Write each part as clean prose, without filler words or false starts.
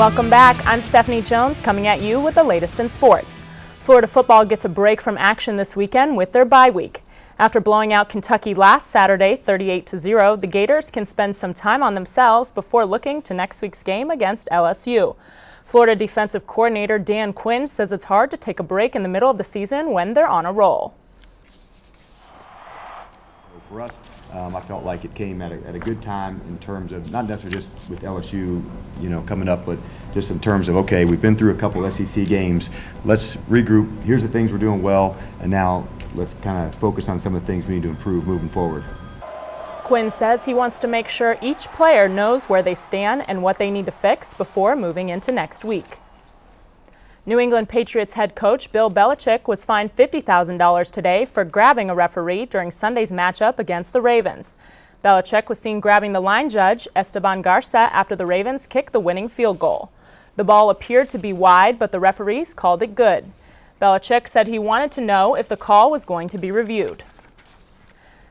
Welcome back. I'm Stephanie Jones coming at you with the latest in sports. Florida football gets a break from action this weekend with their bye week. After blowing out Kentucky last Saturday 38-0, the Gators can spend some time on themselves before looking to next week's game against LSU. Florida defensive coordinator Dan Quinn says it's hard to take a break in the middle of the season when they're on a roll. For us, I felt like it came at a good time in terms of not necessarily just with LSU, coming up, but just in terms of, okay, we've been through a couple SEC games. Let's regroup. Here's the things we're doing well, and now let's kind of focus on some of the things we need to improve moving forward. Quinn says he wants to make sure each player knows where they stand and what they need to fix before moving into next week. New England Patriots head coach Bill Belichick was fined $50,000 today for grabbing a referee during Sunday's matchup against the Ravens. Belichick was seen grabbing the line judge, Esteban Garza, after the Ravens kicked the winning field goal. The ball appeared to be wide, but the referees called it good. Belichick said he wanted to know if the call was going to be reviewed.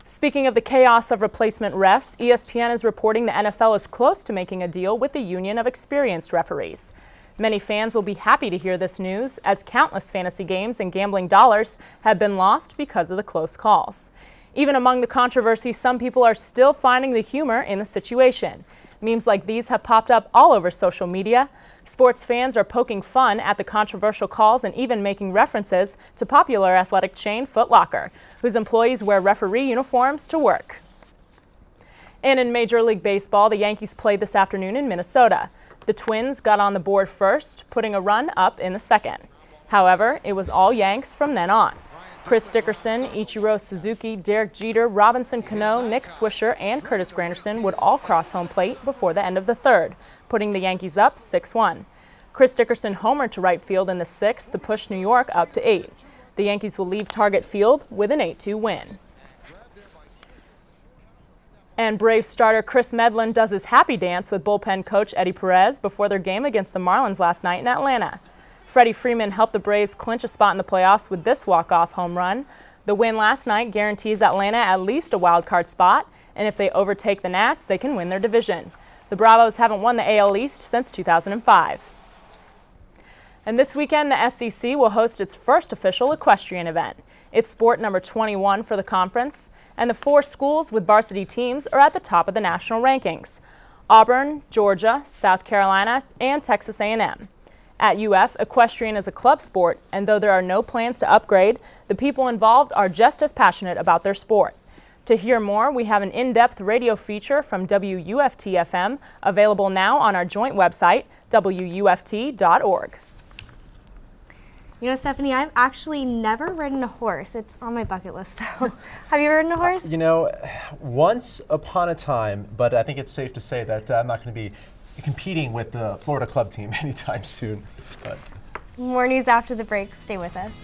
Speaking of the chaos of replacement refs, ESPN is reporting the NFL is close to making a deal with the Union of Experienced Referees. Many fans will be happy to hear this news, as countless fantasy games and gambling dollars have been lost because of the close calls. Even among the controversy, some people are still finding the humor in the situation. Memes like these have popped up all over social media. Sports fans are poking fun at the controversial calls and even making references to popular athletic chain Foot Locker, whose employees wear referee uniforms to work. And in Major League Baseball, the Yankees played this afternoon in Minnesota. The Twins got on the board first, putting a run up in the second. However, it was all Yanks from then on. Chris Dickerson, Ichiro Suzuki, Derek Jeter, Robinson Cano, Nick Swisher, and Curtis Granderson would all cross home plate before the end of the third, putting the Yankees up 6-1. Chris Dickerson homered to right field in the sixth to push New York up to 8. The Yankees will leave Target Field with an 8-2 win. And Braves starter Chris Medlin does his happy dance with bullpen coach Eddie Perez before their game against the Marlins last night in Atlanta. Freddie Freeman helped the Braves clinch a spot in the playoffs with this walk-off home run. The win last night guarantees Atlanta at least a wild-card spot, and if they overtake the Nats, they can win their division. The Bravos haven't won the AL East since 2005. And this weekend, the SEC will host its first official equestrian event. It's sport number 21 for the conference, and the 4 schools with varsity teams are at the top of the national rankings: Auburn, Georgia, South Carolina, and Texas A&M. At UF, equestrian is a club sport, and though there are no plans to upgrade, the people involved are just as passionate about their sport. To hear more, we have an in-depth radio feature from WUFT-FM available now on our joint website, wuft.org. You know, Stephanie, I've actually never ridden a horse. It's on my bucket list, though. Have you ridden a horse? Once upon a time, but I think it's safe to say that I'm not going to be competing with the Florida club team anytime soon. But. More news after the break. Stay with us.